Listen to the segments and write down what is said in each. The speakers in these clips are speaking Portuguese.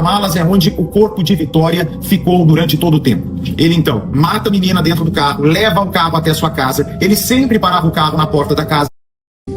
malas é onde o corpo de Vitória ficou durante todo o tempo. Ele então mata a menina dentro do carro, leva o carro até sua casa. Ele sempre parava o carro na porta da casa.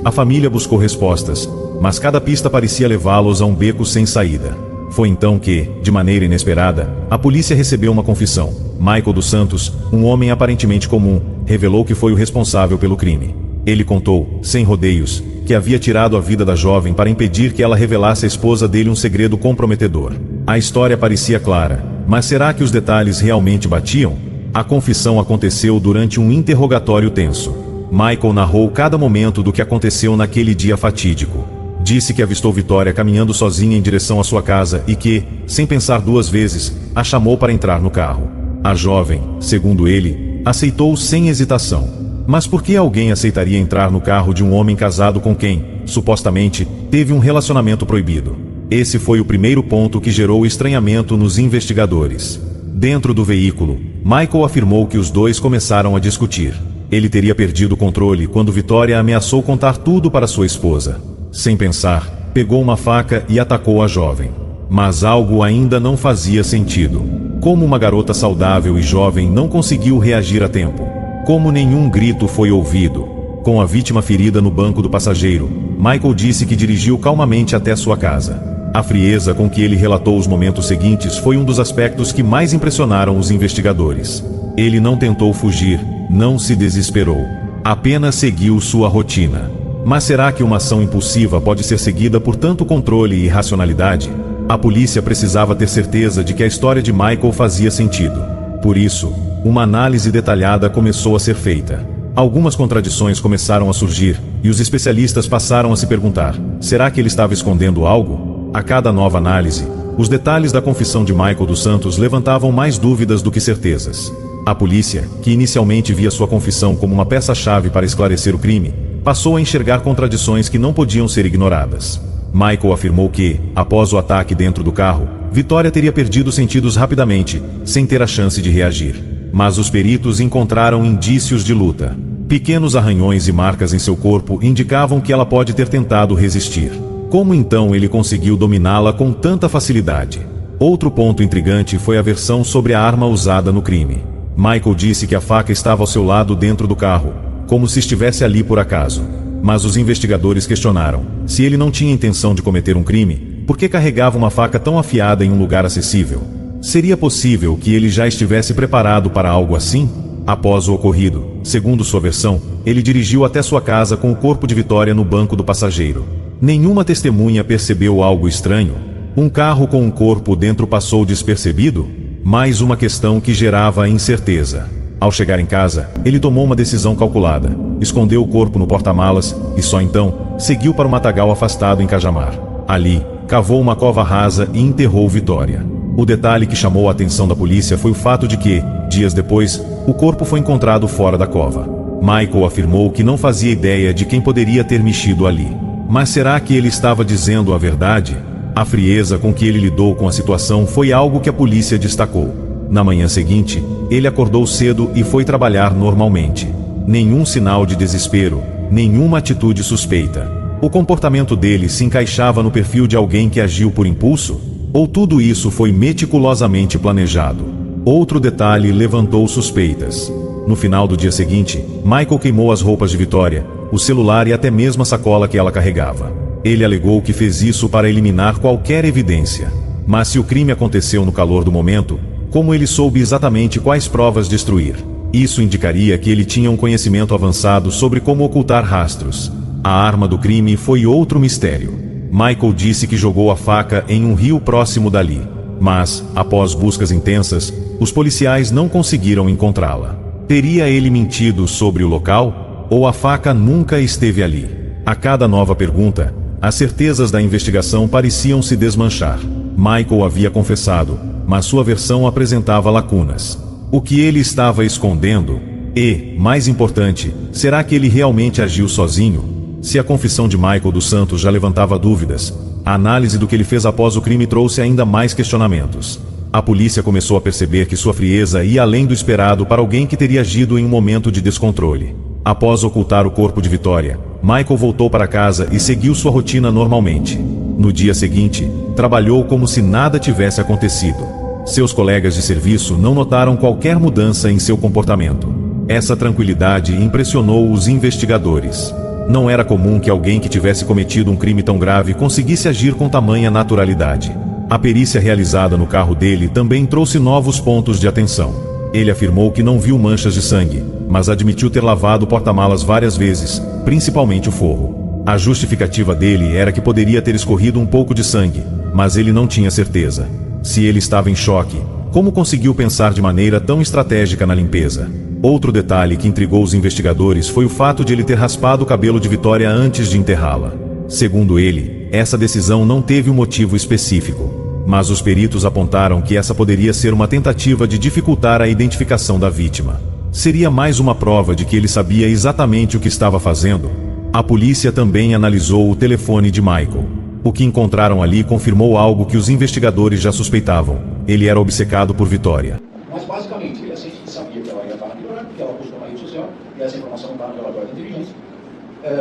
A família buscou respostas, mas cada pista parecia levá-los a um beco sem saída. Foi então que, de maneira inesperada, a polícia recebeu uma confissão. Michael dos Santos, um homem aparentemente comum, revelou que foi o responsável pelo crime. Ele contou, sem rodeios, que havia tirado a vida da jovem para impedir que ela revelasse à esposa dele um segredo comprometedor. A história parecia clara, mas será que os detalhes realmente batiam? A confissão aconteceu durante um interrogatório tenso. Michael narrou cada momento do que aconteceu naquele dia fatídico. Disse que avistou Vitória caminhando sozinha em direção à sua casa e que, sem pensar duas vezes, a chamou para entrar no carro. A jovem, segundo ele, aceitou sem hesitação. Mas por que alguém aceitaria entrar no carro de um homem casado com quem, supostamente, teve um relacionamento proibido? Esse foi o primeiro ponto que gerou estranhamento nos investigadores. Dentro do veículo, Michael afirmou que os dois começaram a discutir. Ele teria perdido o controle quando Vitória ameaçou contar tudo para sua esposa. Sem pensar, pegou uma faca e atacou a jovem. Mas algo ainda não fazia sentido. Como uma garota saudável e jovem não conseguiu reagir a tempo? Como nenhum grito foi ouvido? Com a vítima ferida no banco do passageiro, Michael disse que dirigiu calmamente até sua casa. A frieza com que ele relatou os momentos seguintes foi um dos aspectos que mais impressionaram os investigadores. Ele não tentou fugir, não se desesperou. Apenas seguiu sua rotina. Mas será que uma ação impulsiva pode ser seguida por tanto controle e racionalidade? A polícia precisava ter certeza de que a história de Michael fazia sentido. Por isso, uma análise detalhada começou a ser feita. Algumas contradições começaram a surgir, e os especialistas passaram a se perguntar: será que ele estava escondendo algo? A cada nova análise, os detalhes da confissão de Michael dos Santos levantavam mais dúvidas do que certezas. A polícia, que inicialmente via sua confissão como uma peça-chave para esclarecer o crime, passou a enxergar contradições que não podiam ser ignoradas. Michael afirmou que, após o ataque dentro do carro, Vitória teria perdido os sentidos rapidamente, sem ter a chance de reagir. Mas os peritos encontraram indícios de luta. Pequenos arranhões e marcas em seu corpo indicavam que ela pode ter tentado resistir. Como então ele conseguiu dominá-la com tanta facilidade? Outro ponto intrigante foi a versão sobre a arma usada no crime. Michael disse que a faca estava ao seu lado dentro do carro, como se estivesse ali por acaso. Mas os investigadores questionaram: se ele não tinha intenção de cometer um crime, por que carregava uma faca tão afiada em um lugar acessível? Seria possível que ele já estivesse preparado para algo assim? Após o ocorrido, segundo sua versão, ele dirigiu até sua casa com o corpo de Vitória no banco do passageiro. Nenhuma testemunha percebeu algo estranho. Um carro com um corpo dentro passou despercebido? Mais uma questão que gerava incerteza. Ao chegar em casa, ele tomou uma decisão calculada. Escondeu o corpo no porta-malas e só então seguiu para o matagal afastado em Cajamar. Ali, cavou uma cova rasa e enterrou Vitória. O detalhe que chamou a atenção da polícia foi o fato de que, dias depois, o corpo foi encontrado fora da cova. Michael afirmou que não fazia ideia de quem poderia ter mexido ali. Mas será que ele estava dizendo a verdade? A frieza com que ele lidou com a situação foi algo que a polícia destacou. Na manhã seguinte, ele acordou cedo e foi trabalhar normalmente. Nenhum sinal de desespero, nenhuma atitude suspeita. O comportamento dele se encaixava no perfil de alguém que agiu por impulso? Ou tudo isso foi meticulosamente planejado? Outro detalhe levantou suspeitas. No final do dia seguinte, Michael queimou as roupas de Vitória, o celular e até mesmo a sacola que ela carregava. Ele alegou que fez isso para eliminar qualquer evidência. Mas se o crime aconteceu no calor do momento, como ele soube exatamente quais provas destruir? Isso indicaria que ele tinha um conhecimento avançado sobre como ocultar rastros. A arma do crime foi outro mistério. Michael disse que jogou a faca em um rio próximo dali. Mas, após buscas intensas, os policiais não conseguiram encontrá-la. Teria ele mentido sobre o local? Ou a faca nunca esteve ali? A cada nova pergunta, as certezas da investigação pareciam se desmanchar. Michael havia confessado, mas sua versão apresentava lacunas. O que ele estava escondendo? E, mais importante, será que ele realmente agiu sozinho? Se a confissão de Michael dos Santos já levantava dúvidas, a análise do que ele fez após o crime trouxe ainda mais questionamentos. A polícia começou a perceber que sua frieza ia além do esperado para alguém que teria agido em um momento de descontrole. Após ocultar o corpo de Vitória, Michael voltou para casa e seguiu sua rotina normalmente. No dia seguinte, trabalhou como se nada tivesse acontecido. Seus colegas de serviço não notaram qualquer mudança em seu comportamento. Essa tranquilidade impressionou os investigadores. Não era comum que alguém que tivesse cometido um crime tão grave conseguisse agir com tamanha naturalidade. A perícia realizada no carro dele também trouxe novos pontos de atenção. Ele afirmou que não viu manchas de sangue, mas admitiu ter lavado o porta-malas várias vezes, principalmente o forro. A justificativa dele era que poderia ter escorrido um pouco de sangue, mas ele não tinha certeza. Se ele estava em choque, como conseguiu pensar de maneira tão estratégica na limpeza? Outro detalhe que intrigou os investigadores foi o fato de ele ter raspado o cabelo de Vitória antes de enterrá-la. Segundo ele, essa decisão não teve um motivo específico, mas os peritos apontaram que essa poderia ser uma tentativa de dificultar a identificação da vítima. Seria mais uma prova de que ele sabia exatamente o que estava fazendo? A polícia também analisou o telefone de Michael. O que encontraram ali confirmou algo que os investigadores já suspeitavam. Ele era obcecado por Vitória. Mas basicamente, ele sabia que ela ia estar na Vitória, porque ela postou na rede social, e essa informação está no relatório de inteligência.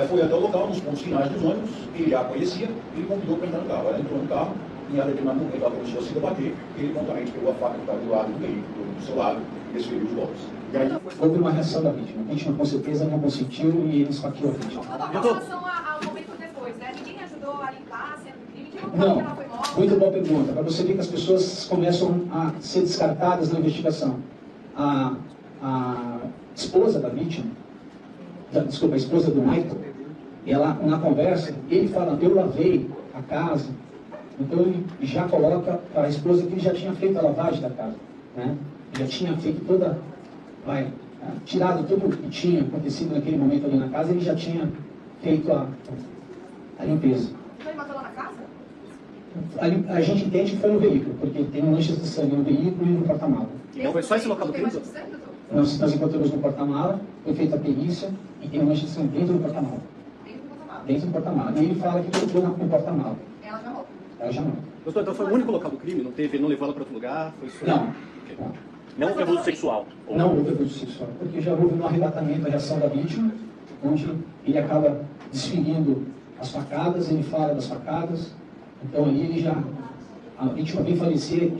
Foi até o local, nos pontos finais dos ônibus, ele a conhecia, ele convidou para entrar no carro. Ela entrou no carro, e em determinado momento ela começou a se debater, ele prontamente pegou a faca que estava do lado do veículo, do seu lado, e desferiu os golpes. Houve uma reação da vítima. A vítima com certeza não consentiu e ele esfaqueou a vítima. Com relação ao momento depois, né? Ninguém ajudou a limpar a cena do crime? Que local Não, que ela foi morta? muito boa pergunta. Para você ver que as pessoas começam a ser descartadas na investigação. A esposa da vítima, desculpa, a esposa do Michael, ela, na conversa, ele fala, eu lavei a casa, então ele já coloca para a esposa que ele já tinha feito a lavagem da casa, né? Já tinha feito toda, tirado tudo o que tinha acontecido naquele momento ali na casa, ele já tinha feito a limpeza. Então ele matou lá na casa? A gente entende que foi no veículo, porque tem manchas de sangue no veículo e no porta-mala. Então foi só esse local do crime? Nós encontramos no porta-mala, foi feita a perícia e tem manchas de sangue dentro do porta-mala. Dentro do porta-mala. E ele fala que colocou no porta-mala. Ela já morreu. Ela já não. Doutor, então foi o único local do crime? Não levou ela para outro lugar? Foi só... Não. Okay. Não houve abuso sexual? Não houve abuso sexual, porque já houve um arrebatamento da reação da vítima, onde ele acaba desferindo as facadas, ele fala das facadas, então ali ele já, a vítima vem falecer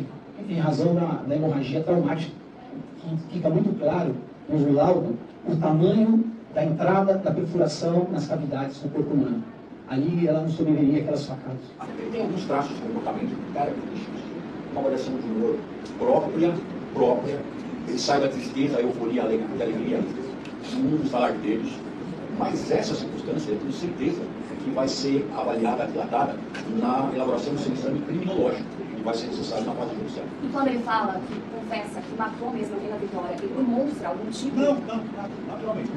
em razão da hemorragia traumática, que fica muito claro no laudo o tamanho da entrada da perfuração nas cavidades do corpo humano. Ali ela não sobreviveria aquelas facadas. Ele tem alguns traços de comportamento característicos, uma variação de humor própria, ele sai da tristeza, a euforia, a alegria, no falar deles, mas essa circunstância, eu tenho certeza que vai ser avaliada, dilatada na elaboração do seu exame criminológico, que vai ser necessário na fase judicial. E quando ele fala, que confessa, que matou mesmo a Vitória, ele demonstra algum tipo... Não, naturalmente.